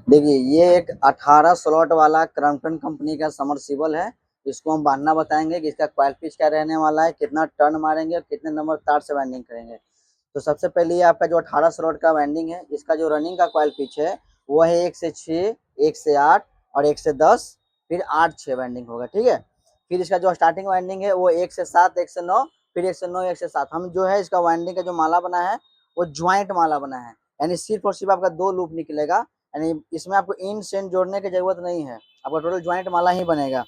देखिए ये एक 18 स्लॉट वाला क्रम्पटन कंपनी का समरसीबल है। इसको हम बांधना बताएंगे कि इसका कॉइल पिच क्या रहने वाला है, कितना टर्न मारेंगे और कितने नंबर तार से वाइंडिंग करेंगे। तो सबसे पहले ये आपका जो 18 स्लॉट का वाइंडिंग है, इसका जो रनिंग का कॉइल पिच है वो है 1 से 6, 1 से 8 और 1 से 10, फिर 8 6 वाइंडिंग होगा, ठीक है। फिर इसका जो स्टार्टिंग वाइंडिंग है वो 1 से 7, 1 से 9, फिर 1 से 9, 1 से 7। हम जो है इसका वाइंडिंग का जो माला बना है वो ज्वाइंट माला बना है, यानी सिर्फ और सिर्फ आपका 2 लूप निकलेगा, यानी इसमें आपको इन सेंट जोड़ने की जरूरत नहीं है, आपका टोटल ज्वाइंट माला ही बनेगा।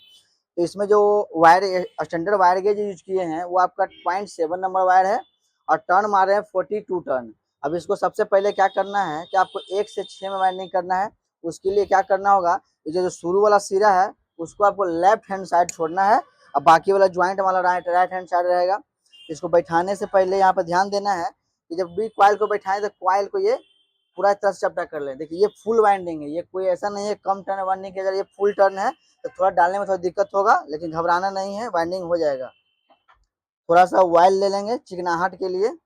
तो इसमें जो wire standard wire gauge use किए हैं वो आपका 0.7 नंबर वायर है और टर्न मारे हैं 42 टर्न। अब इसको सबसे पहले क्या करना है कि आपको 1 से 6 में वाइंडिंग करना है। उसके लिए क्या करना होगा, ये जो शुरू वाला सिरा है उसको आपको लेफ्ट हैंड साइड छोड़ना है और बाकी वाला ज्वाइंट वाला राइट हैंड साइड रहेगा। इसको बैठाने से पहले यहाँ पर ध्यान देना है कि जब भी कॉइल को बैठाएं तो कॉइल को ये पूरा तरह से चपटा कर लें। देखिए ये फुल वाइंडिंग है, ये कोई ऐसा नहीं है कम टर्न वाइंडिंग की, अगर ये फुल टर्न है तो थोड़ा डालने में थोड़ा दिक्कत होगा, लेकिन घबराना नहीं है, वाइंडिंग हो जाएगा। थोड़ा सा ऑयल ले लेंगे चिकनाहट के लिए।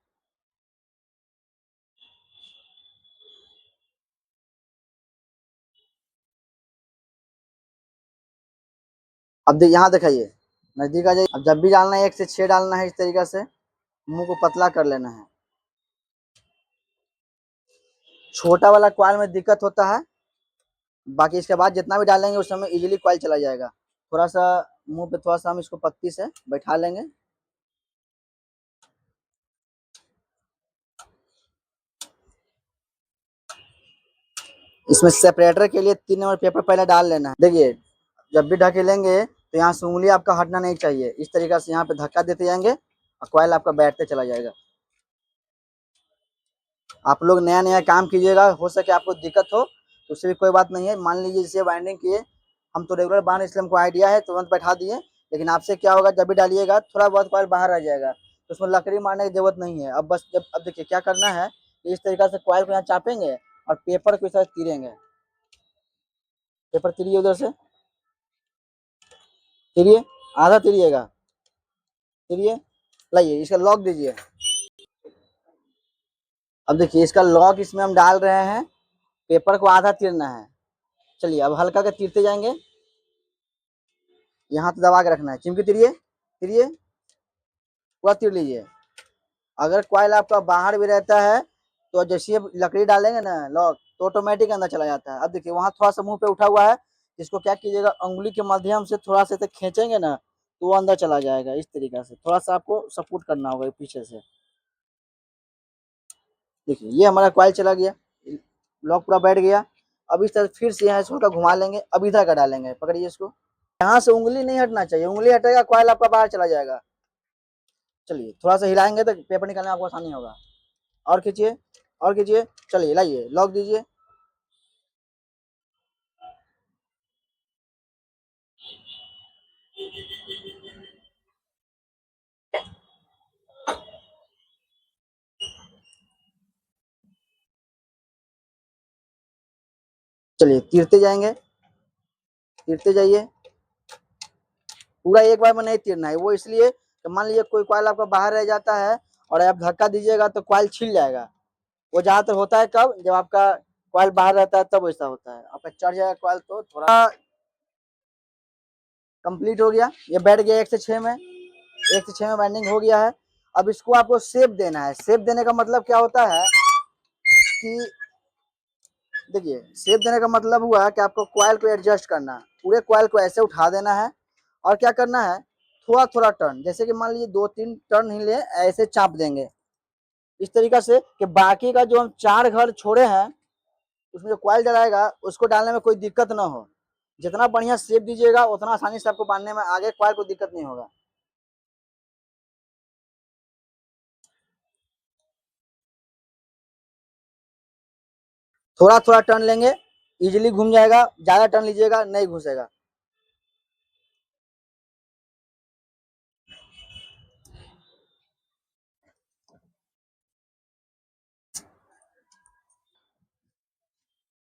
अब यहाँ दिखाइए, नजदीक आ जाइए। अब जब भी डालना है 1 से 6 डालना है, इस तरीके से मुंह को पतला कर लेना है। छोटा वाला कॉइल में दिक्कत होता है, बाकी इसके बाद जितना भी डालेंगे उस समय इजीली कॉइल चला जाएगा। थोड़ा सा मुंह पे थोड़ा सा हम इसको पत्ती से बैठा लेंगे। इसमें सेपरेटर के लिए 3 नंबर पेपर पहले डाल लेना है। देखिए जब भी ढकेलेंगे तो यहाँ से उंगली आपका हटना नहीं चाहिए, इस तरीके से यहाँ पे धक्का देते जाएंगे और कॉइल आपका बैठते चला जाएगा। आप लोग नया नया काम कीजिएगा, हो सके आपको दिक्कत हो तो उससे भी कोई बात नहीं है। मान लीजिए जैसे वाइंडिंग किए, हम तो रेगुलर बांध इसलिए हमको आइडिया है, तुरंत बैठा दिए, लेकिन आपसे क्या होगा जब भी डालिएगा थोड़ा बहुत कॉइल बाहर आ जाएगा तो उसमें लकड़ी मारने की जरूरत नहीं है। अब बस जब अब देखिए क्या करना है, इस तरीके से कॉइल को यहाँ चापेंगे और पेपर को इस तरह तीरेंगे। पेपर तीरिए, उधर से तीरिए, आधा तीरिएगा, तीरिए, लाइए इसका लॉक दीजिए। अब देखिए इसका लॉक इसमें हम डाल रहे हैं, पेपर को आधा तीरना है। चलिए अब हल्का के तीरते जाएंगे, यहाँ तो दबा के रखना है। चिमकी तीरिए, तीरिए, पूरा तीर लीजिए। अगर कॉइल आपका बाहर भी रहता है तो जैसे लकड़ी डालेंगे ना लॉक तो ऑटोमेटिक अंदर चला जाता है। अब देखिए वहां थोड़ा सा मुंह पे उठा हुआ है, इसको क्या कीजिएगा उंगली के माध्यम से थोड़ा सा खींचेंगे ना तो वो अंदर चला जाएगा। इस तरीके से थोड़ा सा आपको सपोर्ट करना होगा पीछे से। देखिए ये हमारा कॉइल चला गया, लॉक पूरा बैठ गया। अब इस तरह फिर से यहाँ इसको घुमा लेंगे, अब इधर का डालेंगे, पकड़िए इसको। यहाँ से उंगली नहीं हटना चाहिए, उंगली हटेगा कॉइल आपका बाहर चला जाएगा। चलिए थोड़ा सा हिलाएंगे तो पेपर निकालने में आपको आसानी होगा। और खींचिए, और खींचिए, चलिए लाइए लॉक दीजिए। चलिए तीरते जाएंगे, तीरते जाइए। पूरा एक बार में नहीं तीरना है, वो इसलिए तो मान लीजिए कोई कॉइल आपका बाहर रह जाता है और आप धक्का दीजिएगा तो कॉइल छिल जाएगा। वो ज्यादातर होता है कब, जब आपका कॉइल बाहर रहता है तब ऐसा होता है, आपका चढ़ जाएगा कॉइल। तो थोड़ा कंप्लीट हो गया, ये बैठ गया 1 से 6 में, 1 से 6 में बाइंडिंग हो गया है। अब इसको आपको शेप देना है। शेप देने का मतलब क्या होता है कि देखिए शेप देने का मतलब हुआ कि आपको कॉइल को एडजस्ट करना है। पूरे कॉइल को ऐसे उठा देना है और क्या करना है, थोड़ा थोड़ा टर्न, जैसे कि मान लीजिए 2-3 टर्न ही ले, ऐसे चाप देंगे इस तरीका से कि बाकी का जो हम 4 घर छोड़े हैं उसमें जो कॉइल डलाएगा उसको डालने में कोई दिक्कत ना हो। जितना बढ़िया शेप दीजिएगा उतना आसानी से आपको बांधने में आगे कॉइल को दिक्कत नहीं होगा। थोड़ा थोड़ा टर्न लेंगे, इजीली घूम जाएगा, ज्यादा टर्न लीजिएगा नहीं घुसेगा।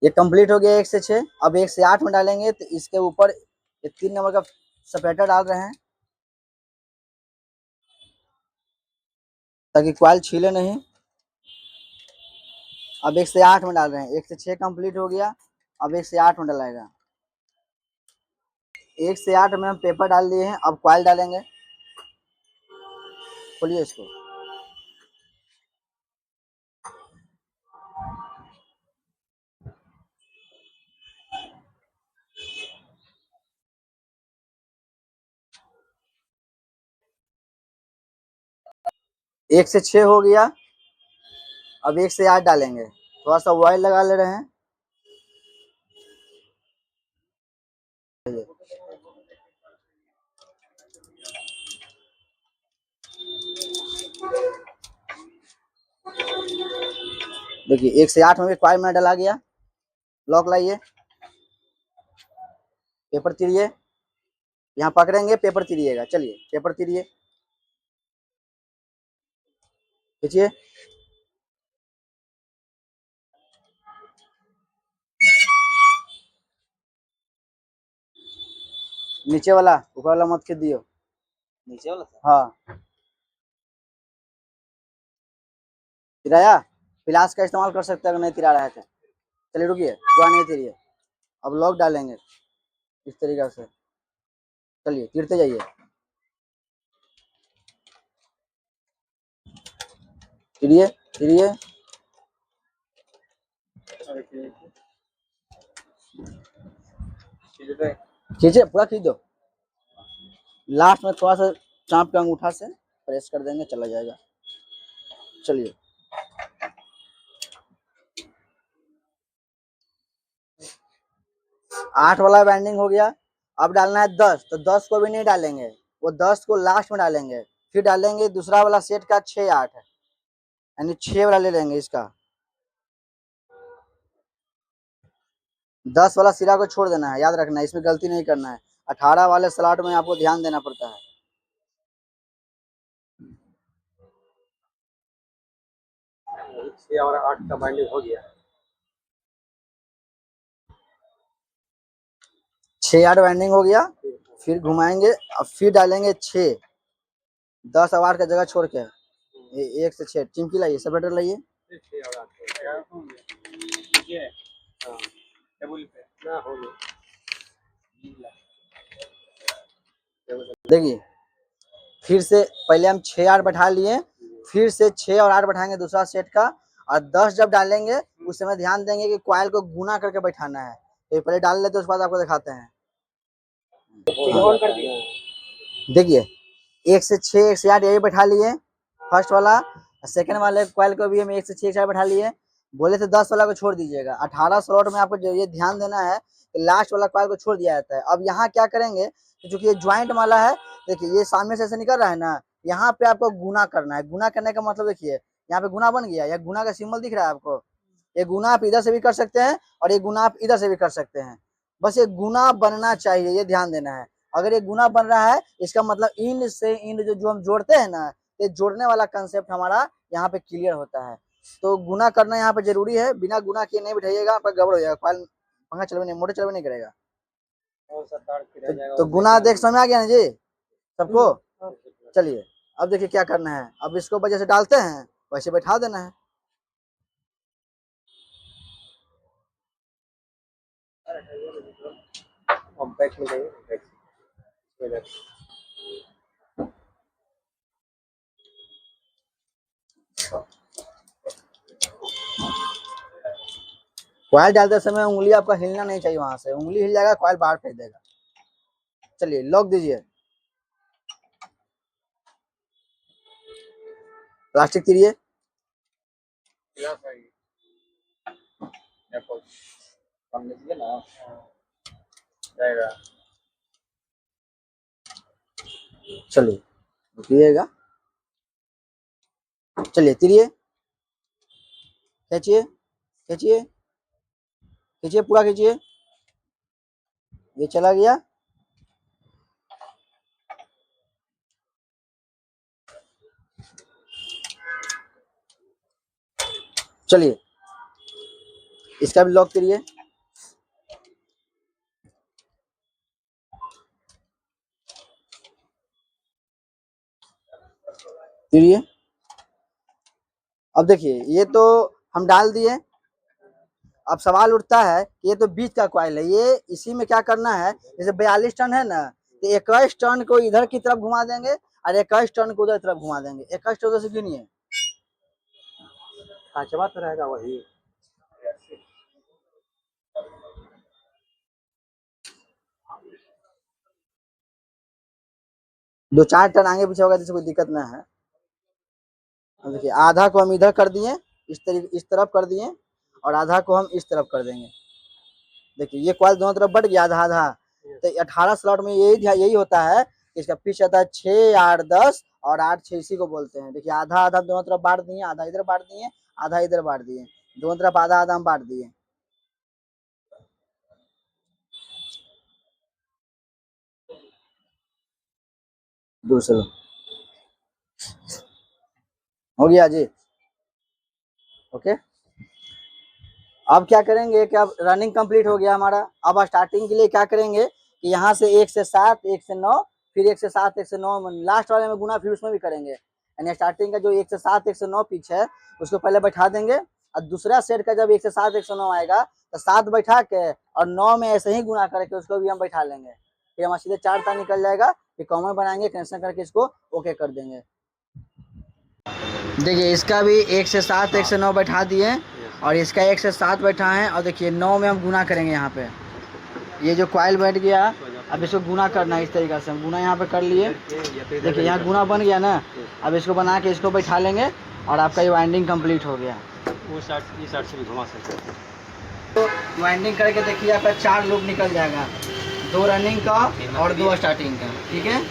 ये कंप्लीट हो गया 1 से 6। अब 1 से 8 में डालेंगे तो इसके ऊपर ये 3 नंबर का सेपरेटर डाल रहे हैं ताकि कॉइल छीले नहीं। अब 1 से 8 में डाल रहे हैं, 1 से 6 कंप्लीट हो गया। अब 1 से 8 में डलाएगा। 1 से 8 में हम पेपर डाल दिए हैं, अब कॉइल डालेंगे। खोलिए इसको। एक से 6 हो गया। अब 1 से 8 डालेंगे। थोड़ा सा ऑयल लगा ले रहे हैं। देखिए 1 से 8 में भी कॉइल में डला गया। लॉक लाइए, पेपर तिरिए, यहाँ पकड़ेंगे, पेपर तिरिएगा। चलिए पेपर तिरिए, खींचिए। नीचे वाला, ऊपर वाला मत खींच दियो। नीचे वाला? हाँ, तिराया। प्लास का इस्तेमाल कर सकते हैं अगर नहीं तिरा रहा है तो। चलिए रुकिए, पूरा नहीं तिरिए। अब लॉक डालेंगे इस तरीके से। चलिए तिरते जाइए, तिरिए तिरिए। खींचे, पूरा खींच दो। लास्ट में थोड़ा सा चाप के अंगूठा से प्रेस कर देंगे, चला जाएगा। चलिए 8 वाला बैंडिंग हो गया। अब डालना है 10, तो 10 को भी नहीं डालेंगे, वो 10 को लास्ट में डालेंगे। फिर डालेंगे दूसरा वाला सेट का 6 8, यानी 6 वाला ले लेंगे इसका। 10 वाला सिरा को छोड़ देना है, याद रखना है, इसमें गलती नहीं करना है। 18 वाले स्लॉट में आपको ध्यान देना पड़ता है। और 8 का बाइंडिंग हो गया। 6 8 बाइंडिंग हो गया। फिर घुमाएंगे, अब फिर डालेंगे 6, 10 और 8 का जगह छोड़ के। 1 से 6 चिमकी लाइए, सेपरेटर लाइए। देखिए फिर से पहले हम 6 8 बैठा लिए, फिर से 6 और 8 बैठाएंगे दूसरा सेट का। और 10 जब डालेंगे उस समय ध्यान देंगे कि कॉइल को गुना करके बैठाना है। तो पहले डाल लेते, उसके बाद आपको दिखाते हैं। देखिए 1 से 6 1 से 8 यही बैठा लिए फर्स्ट वाला। सेकंड वाले कॉइल को भी हम 1 से 6 4 बैठा लिए। बोले थे 10 वाला को छोड़ दीजिएगा। 18 स्लॉट में आपको ये ध्यान देना है कि लास्ट वाला कॉइल को छोड़ दिया जाता है। अब यहाँ क्या करेंगे, क्योंकि ये ज्वाइंट वाला है, देखिए ये सामने से ऐसे निकल रहा है ना, यहाँ पे आपको गुना करना है। गुना करने का मतलब देखिए यहाँ पे गुना बन गया, या गुना का सिंबल दिख रहा है आपको। ये गुना आप इधर से भी कर सकते हैं और ये गुना आप इधर से भी कर सकते हैं। बस ये गुना बनना चाहिए, ये ध्यान देना है। अगर ये गुना बन रहा है, इसका मतलब इंड से इंड जो हम जोड़ते हैं ना, ये जोड़ने वाला कंसेप्ट हमारा यहाँ पे क्लियर होता है। तो गुना करना यहाँ पे जरूरी है। बिना गुना किए नहीं बिठाइएगा, आपका गड़बड़ हो जाएगा, कॉइल पंखा चलवे नहीं, मोटर चलवे नहीं करेगा। तो गुना देख समझ आ गया ना जी सबको। चलिए अब देखिए क्या करना है। अब इसको जैसे डालते हैं वैसे बैठा देना है। कॉइल डालते समय उंगली आपका हिलना नहीं चाहिए, वहां से उंगली हिल जाएगा कॉइल बाहर फेंक देगा। चलिए लॉक दीजिए, प्लास्टिक तिरिए। चलिए रुकिएगा, चलिए तिरिए, खींचिए खींचिए खींचिए, पूरा खींचिए। ये चला गया। चलिए इसका भी लॉक करिए। करिए। अब देखिए ये तो हम डाल दिए। अब सवाल उठता है कि ये तो बीच का कॉइल है, ये इसी में क्या करना है, जैसे 42 टर्न है ना, तो 21 टर्न को इधर की तरफ घुमा देंगे और 21 टर्न को उधर तरफ घुमा देंगे। 21 टर्न से गिनिए, पांचवा तो रहेगा वही। 2-4 टर्न आगे पीछे होगा जैसे कोई दिक्कत ना है। अब देखिए आधा को हम इधर कर दिए, इस तरफ कर दिए और आधा को हम इस तरफ कर देंगे। देखिए ये कॉइल दोनों तरफ बढ़ गया आधा आधा। तो 18 स्लॉट में यही होता है कि इसका पिच आता है 6, 8, 10 और 8, 6 इसी को बोलते हैं। देखिए आधा आधा दोनों तरफ बांट दिए, आधा इधर बांट दिए, आधा इधर बांट दिए, दोनों तरफ आधा आधा हम बांट दिए। दूसरा हो गया जी, ओके। अब क्या करेंगे कि अब रनिंग कंप्लीट हो गया हमारा। अब स्टार्टिंग के लिए क्या करेंगे कि यहाँ से 1 से 7, 1 से 9, फिर 1 से 7, 1 से 9 लास्ट वाले में गुना, फिर उसमें भी करेंगे। यानी स्टार्टिंग का जो 1 से 7, 1 से 9 पिच है उसको पहले बैठा देंगे और दूसरा सेट का जब 1 से 7, 1 से 9 आएगा तो 7 बैठा के और 9 में ऐसे ही गुना करके उसको भी हम बैठा लेंगे। फिर हमारा सीधे 4 तार निकल जाएगा। फिर कॉमन बनाएंगे, कैंसिल करके इसको ओके कर देंगे। देखिए इसका भी 1 से 7, 1 से 9 बैठा दिए और इसका 1 से 7 बैठा है और देखिए 9 में हम गुना करेंगे। यहाँ पे ये जो कॉइल बैठ गया, अब इसको गुना करना है इस तरीके से। हम गुना यहाँ पे कर लिए, देखिए यहाँ गुना बन गया ना। अब इसको बना के इसको बैठा लेंगे और आपका ये वाइंडिंग कंप्लीट हो गया। वो साइड इस साइड से भी घुमा सकते हैं। तो वाइंडिंग करके देखिए आपका 4 लूप निकल जाएगा, 2 रनिंग का और 2 स्टार्टिंग का, ठीक है।